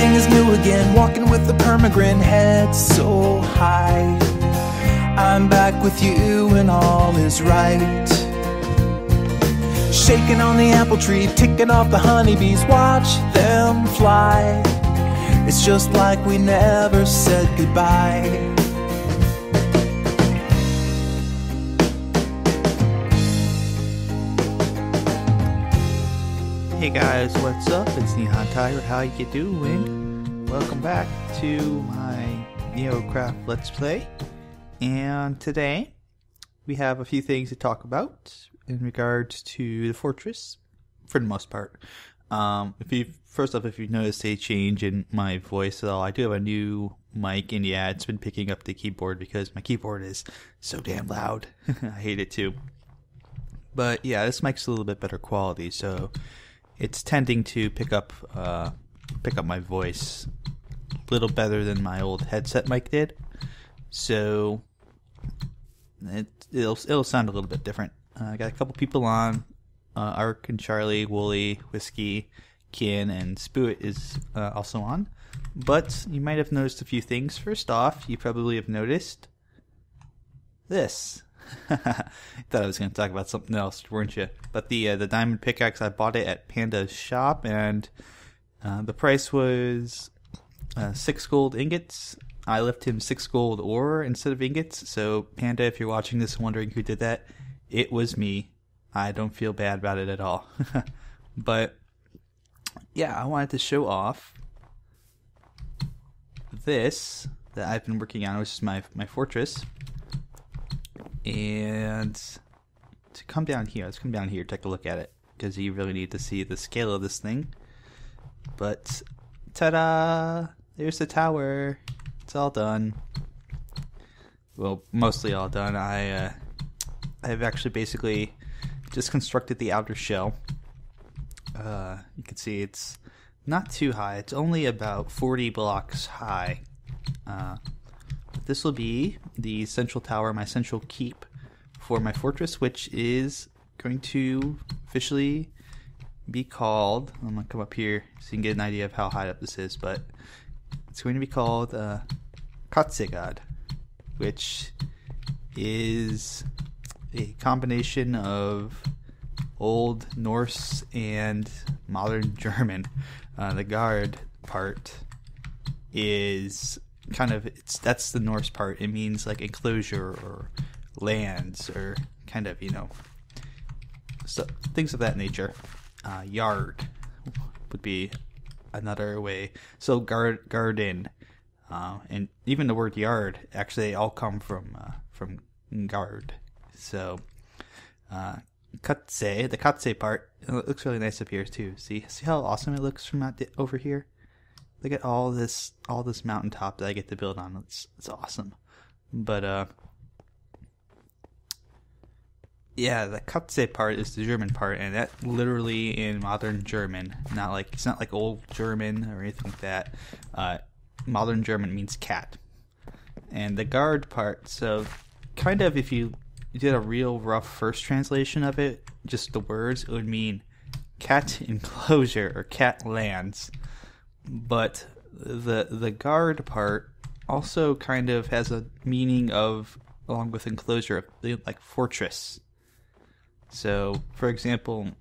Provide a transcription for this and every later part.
Everything is new again, walking with a permagrin, head so high. I'm back with you and all is right. Shaking on the apple tree, ticking off the honeybees, watch them fly. It's just like we never said goodbye. Hey guys, what's up? It's Neon Tiger. How you doing? Welcome back to my Neocraft Let's Play. And today we have a few things to talk about in regards to the fortress, for the most part. First off, if you've noticed a change in my voice at all, I do have a new mic, and yeah, it's been picking up the keyboard because my keyboard is so damn loud. I hate it too. But yeah, this mic's a little bit better quality, so it's tending to pick up my voice a little better than my old headset mic did. So it'll sound a little bit different. I got a couple people on. Ark and Charlie, Wooly, Whiskey, Kin, and Spoot is also on. But you might have noticed a few things. First off, you probably have noticed this. Thought I was going to talk about something else, weren't you? But the diamond pickaxe, I bought it at Panda's shop, and the price was 6 gold ingots. I left him 6 gold ore instead of ingots. So Panda, if you're watching this and wondering who did that, it was me. I don't feel bad about it at all. But yeah, I wanted to show off this that I've been working on, which is my fortress. And to come down here, let's come down here, take a look at it, because you really need to see the scale of this thing. But ta-da! There's the tower. It's all done. Well, mostly all done. I've actually basically just constructed the outer shell. You can see it's not too high. It's only about 40 blocks high. This will be the central tower, my central keep for my fortress, which is going to officially be called, I'm going to come up here so you can get an idea of how high up this is, but it's going to be called Kattegat, which is a combination of Old Norse and modern German. The guard part is that's the Norse part. It means like enclosure or lands or kind of, so things of that nature. Yard would be another way. So garden, and even the word yard, actually they all come from guard. So the Katse part, it looks really nice up here too. See how awesome it looks from over here? Look at all this mountaintop that I get to build on. It's awesome. But yeah, the Katze part is the German part, and that literally in modern German. It's not like old German or anything like that. Modern German means cat. And the guard part, so kind of if you did a real rough first translation of it, just the words, it would mean cat enclosure or cat lands. But the guard part also kind of has a meaning of, along with enclosure, like fortress. So, for example,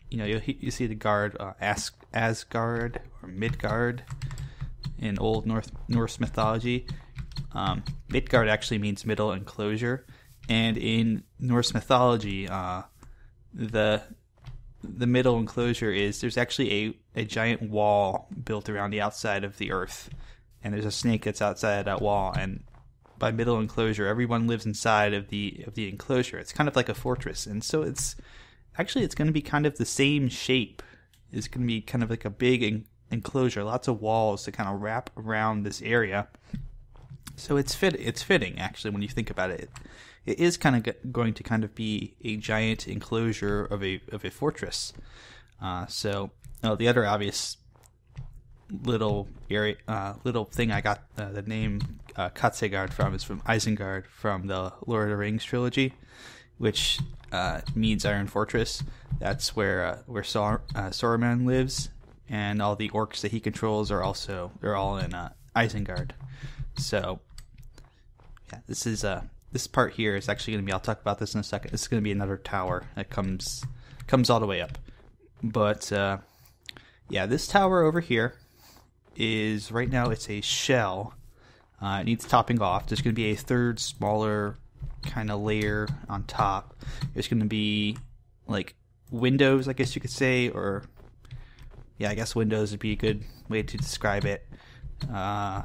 you see the guard Asgard or Midgard in Old Norse mythology. Midgard actually means middle enclosure, and in Norse mythology, the middle enclosure is there's actually a giant wall built around the outside of the earth, and there's a snake that's outside of that wall, and by middle enclosure everyone lives inside of the enclosure. It's kind of like a fortress, and so it's going to be kind of the same shape. It's going to be kind of like a big enclosure, lots of walls to kind of wrap around this area. So it's fitting actually when you think about it. It is kind of going to kind of be a giant enclosure of a fortress. So the other obvious little thing I got the name Kattegat from is from Isengard from the Lord of the Rings trilogy, which means Iron Fortress. That's where Saruman lives and all the orcs that he controls are also, they're all in Isengard. So yeah, this part here is actually going to be, I'll talk about this in a second, this is going to be another tower that comes all the way up. But yeah, this tower over here is, right now it's a shell. It needs topping off. There's going to be a third smaller kind of layer on top. There's going to be like windows, I guess you could say, or yeah, I guess windows would be a good way to describe it. I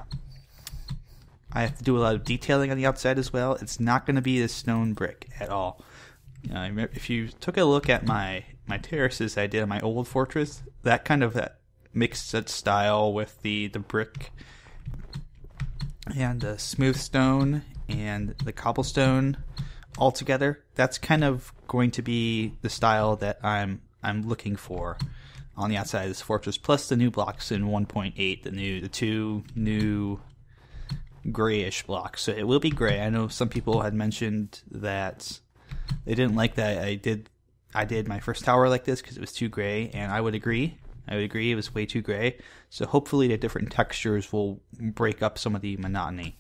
have to do a lot of detailing on the outside as well. It's not going to be a stone brick at all. If you took a look at my terraces I did on my old fortress, that kind of that mixed that style with the brick and the smooth stone and the cobblestone all together, that's kind of going to be the style that I'm looking for on the outside of this fortress, plus the new blocks in 1.8, the two new grayish blocks. So it will be gray. I know some people had mentioned that they didn't like that I did my first tower like this because it was too gray, and I would agree. It was way too gray. So hopefully the different textures will break up some of the monotony.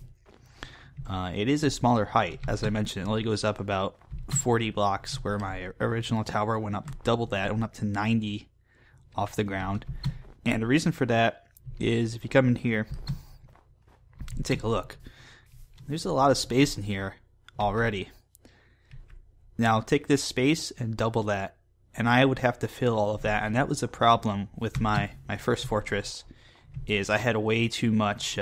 It is a smaller height. As I mentioned, it only goes up about 40 blocks, where my original tower went up double that. It went up to 90 off the ground. And the reason for that is, if you come in here and take a look, there's a lot of space in here already. Now take this space and double that, and I would have to fill all of that. And that was a problem with my first fortress, is I had way too much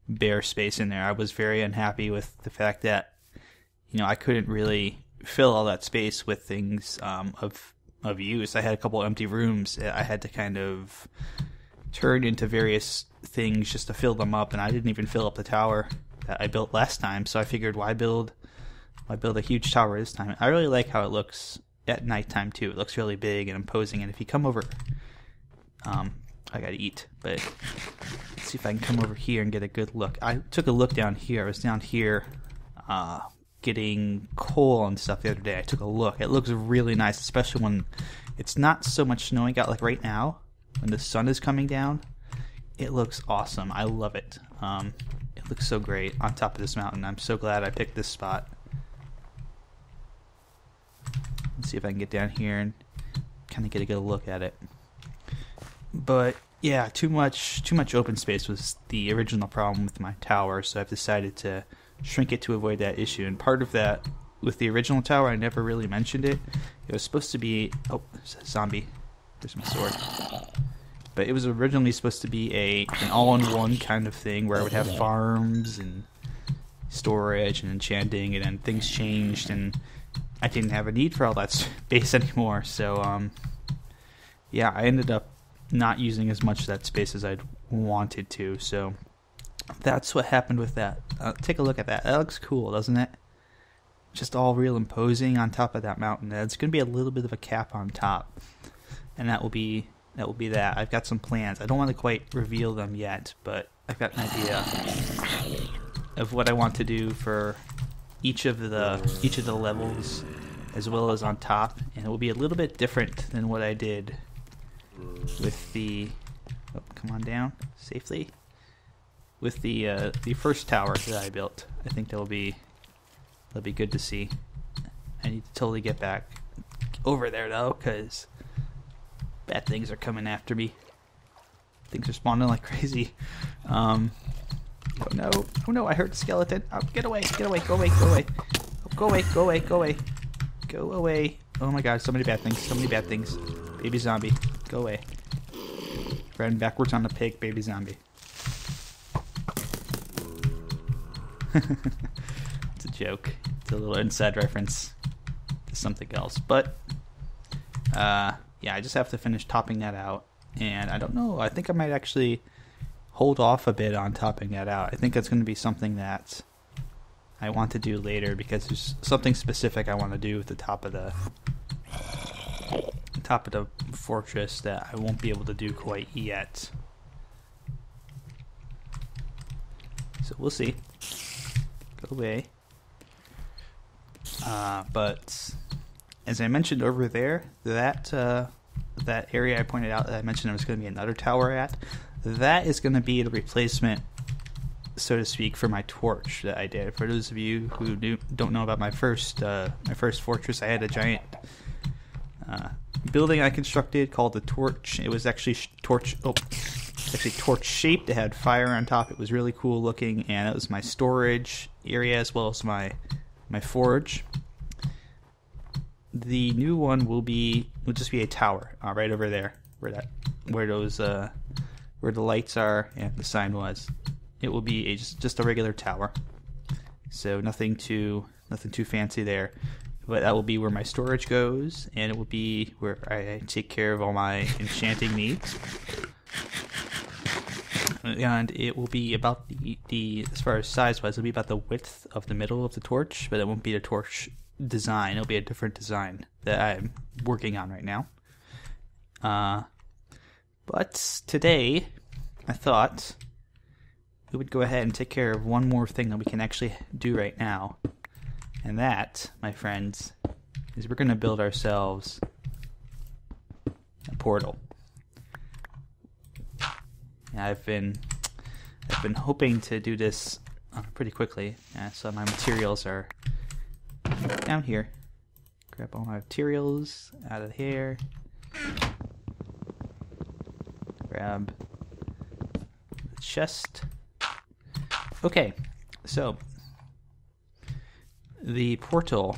bare space in there. I was very unhappy with the fact that, I couldn't really fill all that space with things of use. I had a couple empty rooms that I had to kind of turn into various things just to fill them up, and I didn't even fill up the tower that I built last time. So I figured, why build a huge tower this time? I really like how it looks at nighttime too. It looks really big and imposing. And if you come over, I gotta eat, but let's see if I can come over here and get a good look. I took a look down here. I was down here getting coal and stuff the other day. I took a look. It looks really nice, especially when it's not so much snowing out like right now. When the sun is coming down, it looks awesome. I love it. It looks so great on top of this mountain. I'm so glad I picked this spot. Let's see if I can get down here and kind of get a good look at it. But yeah, too much open space was the original problem with my tower, so I've decided to shrink it to avoid that issue. And part of that, with the original tower, I never really mentioned it. It was supposed to be... Oh, zombie. There's my sword. But it was originally supposed to be an all-in-one kind of thing, where I would have farms and storage and enchanting, and then things changed, and I didn't have a need for all that space anymore. So, yeah, I ended up not using as much of that space as I'd wanted to. So that's what happened with that. Take a look at that. That looks cool, doesn't it? Just all real imposing on top of that mountain. It's going to be a little bit of a cap on top, and that will be that. I've got some plans. I don't want to quite reveal them yet, but I've got an idea of what I want to do for each of the levels, as well as on top, and it will be a little bit different than what I did with the... Oh, come on down safely. With the first tower that I built. I think that'll be good to see. I need to totally get back over there though, because bad things are coming after me. Things are spawning like crazy. Oh no, I heard the skeleton. Oh, get away, go away. Oh, go away. Oh my god, so many bad things. Baby zombie, go away. Ran backwards on the pig, baby zombie. It's a joke. It's a little inside reference to something else. But, yeah, I just have to finish topping that out. And I don't know, I think I might actually hold off a bit on topping that out. I think that's going to be something that I want to do later, because there's something specific I want to do with the top of the fortress that I won't be able to do quite yet. So we'll see. Go away. But as I mentioned over there, that that area I pointed out that I mentioned there was going to be another tower at, that is going to be the replacement, so to speak, for my torch that I did. For those of you who don't know about my first fortress, I had a giant building I constructed called the Torch. It was actually torch shaped. It had fire on top. It was really cool looking, and it was my storage area as well as my forge. The new one will just be a tower right over there, where the lights are and the sign was. It will be just a regular tower, so nothing too fancy there. But that will be where my storage goes, and it will be where I take care of all my enchanting needs. And it will be about the as far as size-wise, it'll be about the width of the middle of the torch, but it won't be the torch design. It'll be a different design that I'm working on right now. But today, I thought we would go ahead and take care of one more thing that we can actually do right now. And that, my friends, is we're going to build ourselves a portal. And I've been hoping to do this pretty quickly. So my materials are down here. Grab all my materials out of here. Grab the chest. Okay, so the portal.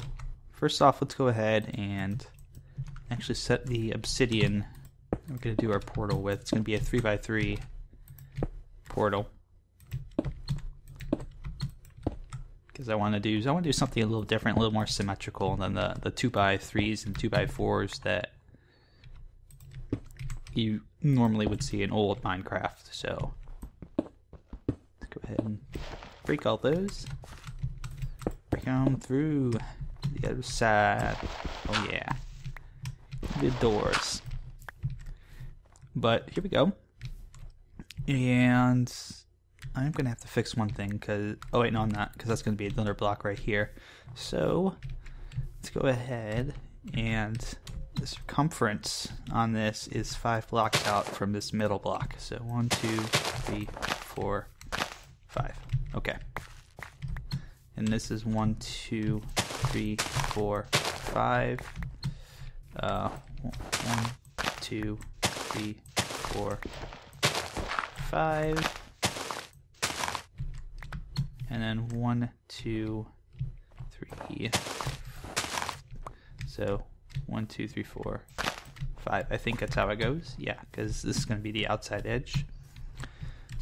First off, let's go ahead and actually set the obsidian we're going to do our portal with. It's going to be a 3x3 portal. Because I want to do something a little different, a little more symmetrical than the 2x3s and 2x4s that you normally would see in old Minecraft. So let's go ahead and break all those. Break them through the other side. Oh yeah. Good doors. But here we go. And I'm going to have to fix one thing because... Oh wait, no I'm not, because that's going to be another block right here. So let's go ahead, and the circumference on this is 5 blocks out from this middle block. So 1, 2, 3, 4, 5. Okay. And this is 1, 2, 3, 4, 5. 1, 2, 3, 4, 5. And then 1, 2, 3. So 1, 2, 3, 4, 5. I think that's how it goes. Yeah, because this is going to be the outside edge.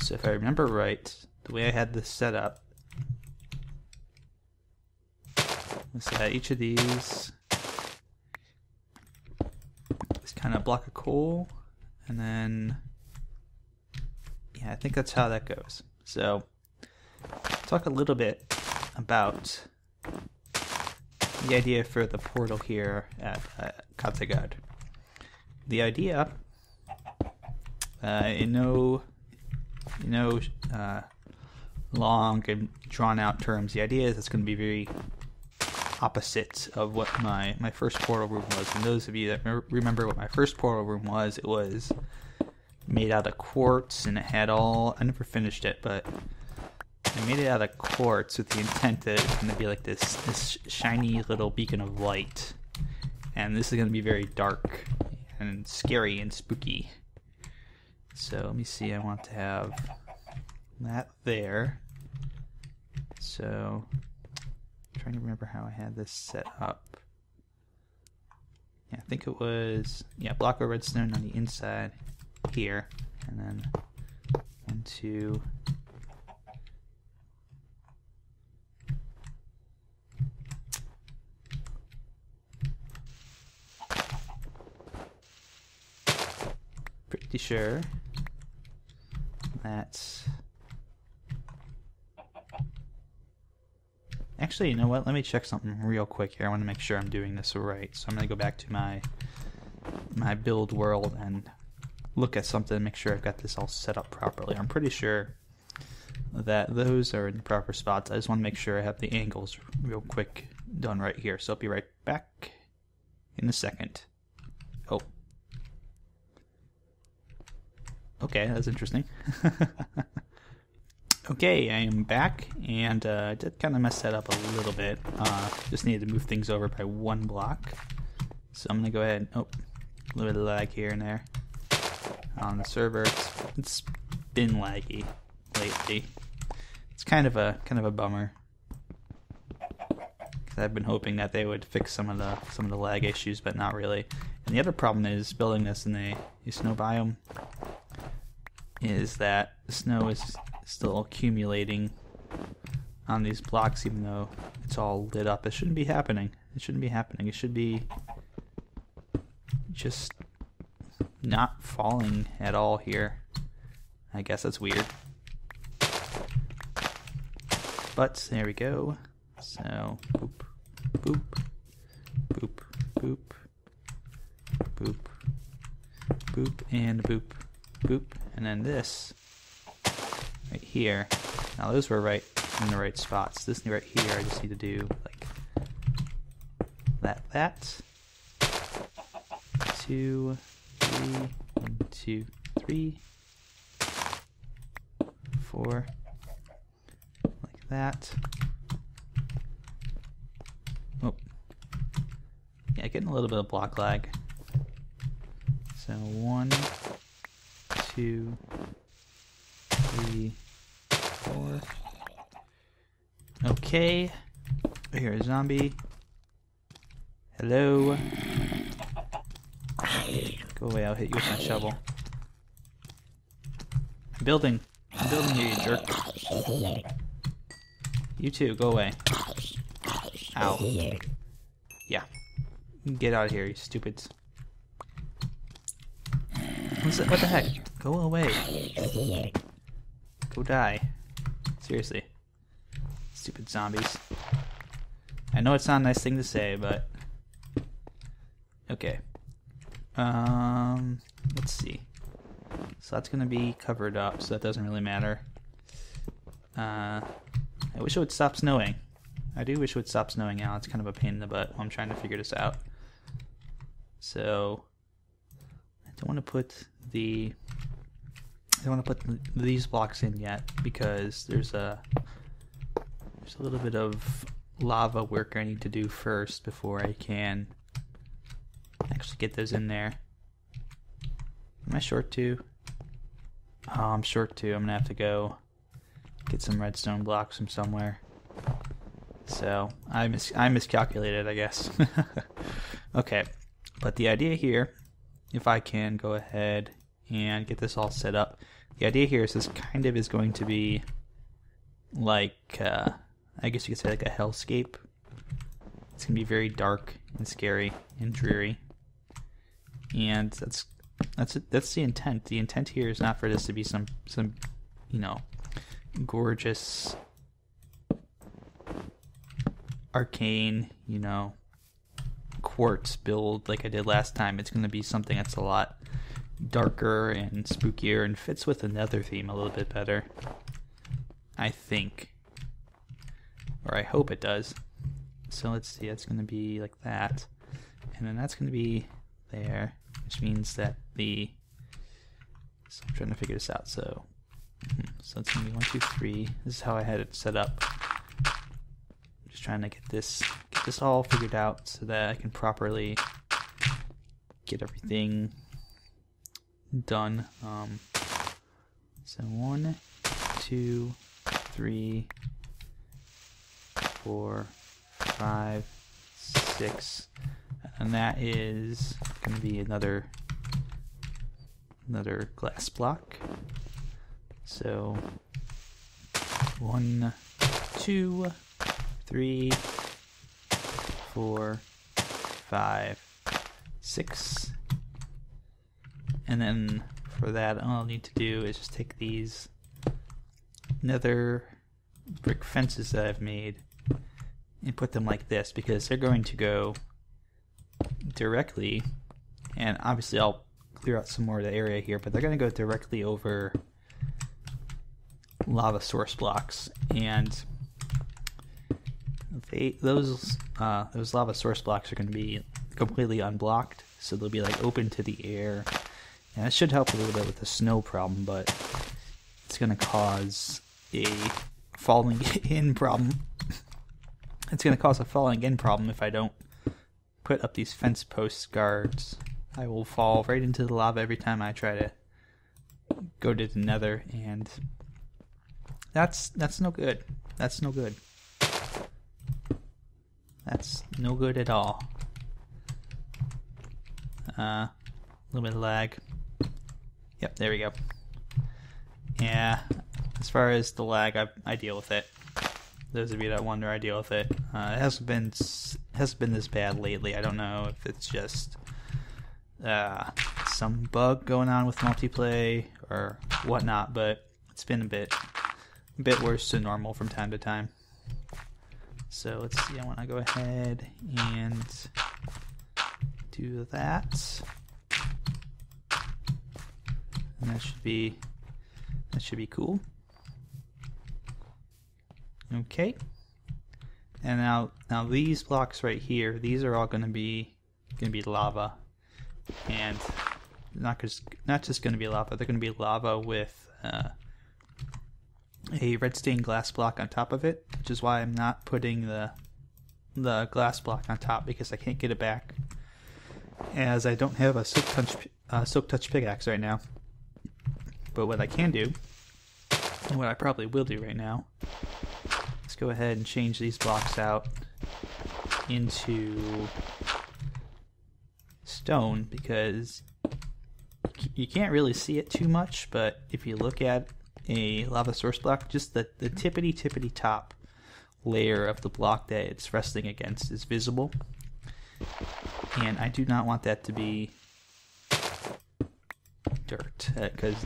So if I remember right, the way I had this set up was that each of these is kind of a block of coal, and then yeah, I think that's how that goes. So talk a little bit about the idea for the portal here at Kattegat. The idea, in no long and drawn out terms, the idea is it's going to be very opposite of what my first portal room was. And those of you that remember what my first portal room was, it was made out of quartz, and it had all, I never finished it, but I made it out of quartz with the intent that it's going to be like this shiny little beacon of light. And this is going to be very dark and scary and spooky. So let me see, I want to have that there. So I'm trying to remember how I had this set up. Yeah, I think it was, yeah, block of redstone on the inside here, and then 1, 2. Pretty sure that's... Actually, you know what? Let me check something real quick here. I want to make sure I'm doing this right. So I'm going to go back to my build world and look at something and make sure I've got this all set up properly. I'm pretty sure that those are in the proper spots. I just want to make sure I have the angles real quick done right here. So I'll be right back in a second. Oh. okay, that's interesting. Okay, I am back, and I did kind of mess that up a little bit. Just needed to move things over by 1 block. So I'm gonna go ahead. Oh, a little bit of lag here and there on the server. It's been laggy lately. It's kind of a bummer. I've been hoping that they would fix some of the lag issues, but not really. And the other problem is building this in a snow biome is that the snow is still accumulating on these blocks, even though it's all lit up. It shouldn't be happening. It shouldn't be happening. It should be just not falling at all here. I guess that's weird. But there we go. So boop, boop, boop, boop, boop, boop, and boop, boop, and then this right here. Now those were right in the right spots. This right here, I just need to do like that. 2, 3, 1, 2, 3, 4, like that. Oh, yeah, getting a little bit of block lag. So 1, 2, 3, 4. Okay, here a zombie. Hello. Go away, I'll hit you with my shovel. I'm building here, you jerk. You too, go away. Ow. Yeah. Get out of here, you stupids. What the heck? Go away. Go die. Seriously. Stupid zombies. I know it's not a nice thing to say, but... Okay. Let's see. So that's gonna be covered up, so that doesn't really matter. I wish it would stop snowing. I do wish it would stop snowing now. It's kind of a pain in the butt while I'm trying to figure this out. So I don't want to put these blocks in yet because there's a little bit of lava work I need to do first before I can actually get those in there. Am I short 2? Oh, I'm short 2. I'm gonna have to go get some redstone blocks from somewhere. So I miscalculated, I guess. Okay, but the idea here, if I can go ahead and get this all set up, the idea here is this kind of is going to be like, I guess you could say like a hellscape. It's gonna be very dark and scary and dreary, and that's the intent. The intent here is not for this to be some gorgeous arcane, quartz build like I did last time. It's going to be something that's a lot darker and spookier and fits with the Nether theme a little bit better, I think, or I hope it does. So let's see, it's going to be like that, and then that's going to be there, which means that so I'm trying to figure this out. So it's going to be 1, 2, 3. This is how I had it set up. Just trying to get this all figured out so that I can properly get everything done. So 1, 2, 3, 4, 5, 6, and that is going to be another glass block. So 1, 2, 3, 4, 5, 6, and then for that all I'll need to do is just take these nether brick fences that I've made and put them like this, because they're going to go directly, and obviously I'll clear out some more of the area here, but they're going to go directly over lava source blocks, and those lava source blocks are going to be completely unblocked, so they'll be like open to the air, Yeah, it should help a little bit with the snow problem, but it's going to cause a falling in problem. It's going to cause a falling in problem if I don't put up these fence post guards. I will fall right into the lava every time I try to go to the nether, and that's no good. That's no good. That's no good at all. A little bit of lag. Yep, there we go. Yeah, as far as the lag, I deal with it. Those of you that wonder, I deal with it. It hasn't been this bad lately. I don't know if it's just some bug going on with multiplayer or whatnot, but it's been a bit worse than normal from time to time. So let's see. I want to go ahead and do that, and that should be cool. Okay, and now these blocks right here, these are all going to be lava, and not just going to be lava. They're going to be lava with a red stained glass block on top of it, which is why I'm not putting the glass block on top, because I can't get it back, as I don't have a silk touch pickaxe right now. But what I can do, and what I probably will do right now, let's go ahead and change these blocks out into stone, because you can't really see it too much, but if you look at a lava source block, just the tippity top layer of the block that it's resting against is visible, and I do not want that to be dirt, because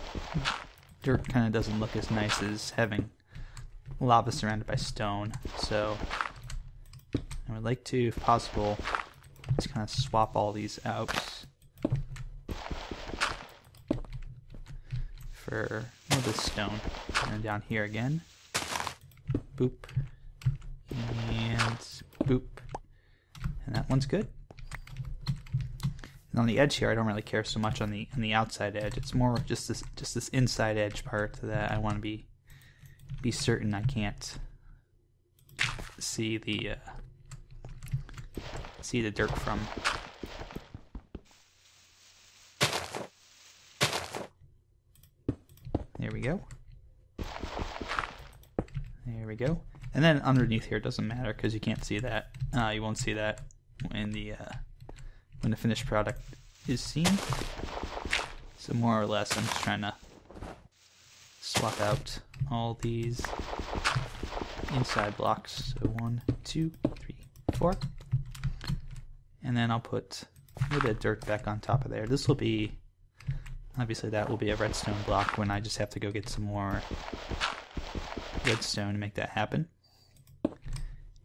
dirt kind of doesn't look as nice as having lava surrounded by stone. So I would like to, if possible, just kind of swap all these out for this stone. And then down here again, boop, and boop, and that one's good. And on the edge here, I don't really care so much on the outside edge. It's more just this inside edge part that I want to be certain I can't see the dirt from. There we go. There we go. And then underneath here, it doesn't matter because you can't see that. You won't see that when the finished product is seen. So more or less, I'm just trying to swap out all these inside blocks. So 1, 2, 3, 4. And then I'll put a little bit of dirt back on top of there. This will be, obviously that will be a redstone block when I just have to go get some more redstone to make that happen.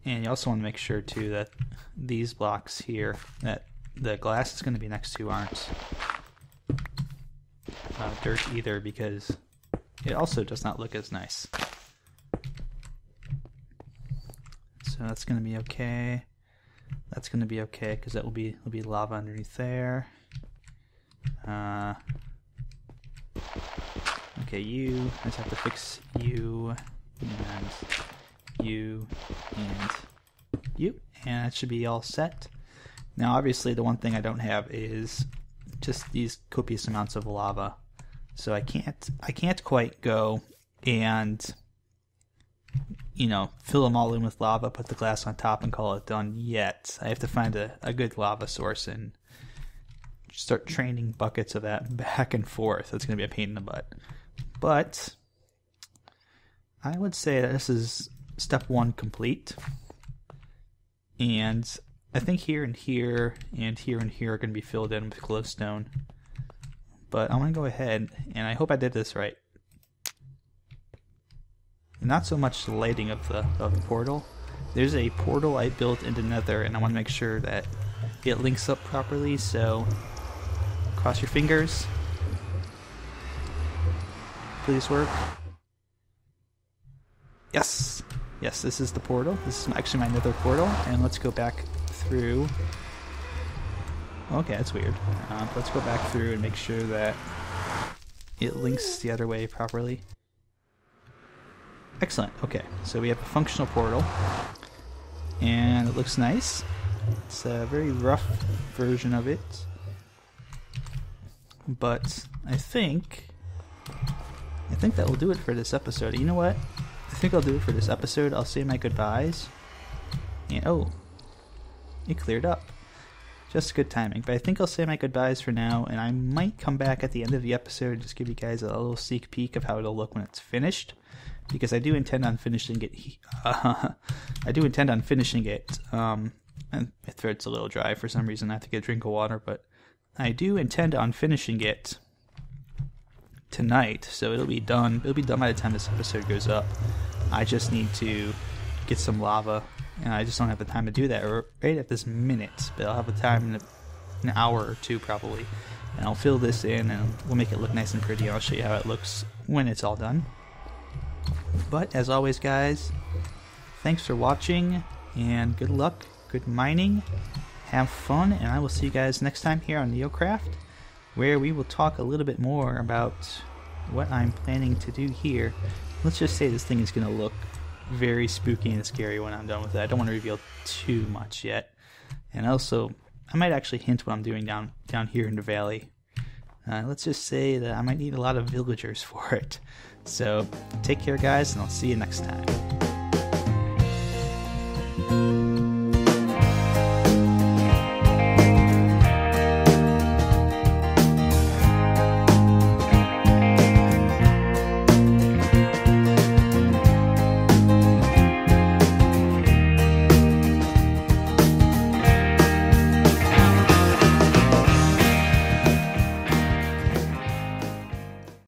And you also want to make sure too that these blocks here that the glass is going to be next to aren't dirt either, because it also does not look as nice. So that's going to be okay. That's going to be okay because that will be lava underneath there. Okay, you. I just have to fix you and you and you, and that should be all set. Now, obviously, the one thing I don't have is just these copious amounts of lava, so I can't quite go and, you know, fill them all in with lava, put the glass on top, and call it done yet. I have to find a good lava source and start training buckets of that back and forth. That's going to be a pain in the butt. But I would say that this is step 1 complete. And I think here and here and here and here are going to be filled in with glowstone. But I'm going to go ahead, and I hope I did this right. Not so much the lighting of the portal. There's a portal I built into Nether, and I want to make sure that it links up properly, so cross your fingers. Please work. Yes! Yes, this is the portal. This is actually my Nether portal, and let's go back through Okay, that's weird. Let's go back through and make sure that it links the other way properly. Excellent. Okay, so we have a functional portal, and it looks nice. It's a very rough version of it, but I think that will do it for this episode. You know what? I think I'll do it for this episode. I'll say my goodbyes. And oh, it cleared up. Just good timing. But I think I'll say my goodbyes for now, and I might come back at the end of the episode and just give you guys a little sneak peek of how it'll look when it's finished, because I do intend on finishing it. And my throat's a little dry for some reason. I have to get a drink of water, but I do intend on finishing it tonight, so it'll be done. It'll be done by the time this episode goes up. I just need to get some lava, and I just don't have the time to do that right at this minute. But I'll have the time in an hour or two probably, and I'll fill this in, and we'll make it look nice and pretty. And I'll show you how it looks when it's all done. But as always, guys, thanks for watching, and good luck, good mining, have fun, and I will see you guys next time here on NeoCraft, where we will talk a little bit more about what I'm planning to do here. Let's just say this thing is going to look very spooky and scary when I'm done with it. I don't want to reveal too much yet. And also, I might actually hint what I'm doing down here in the valley. Let's just say that I might need a lot of villagers for it. So, take care, guys, and I'll see you next time.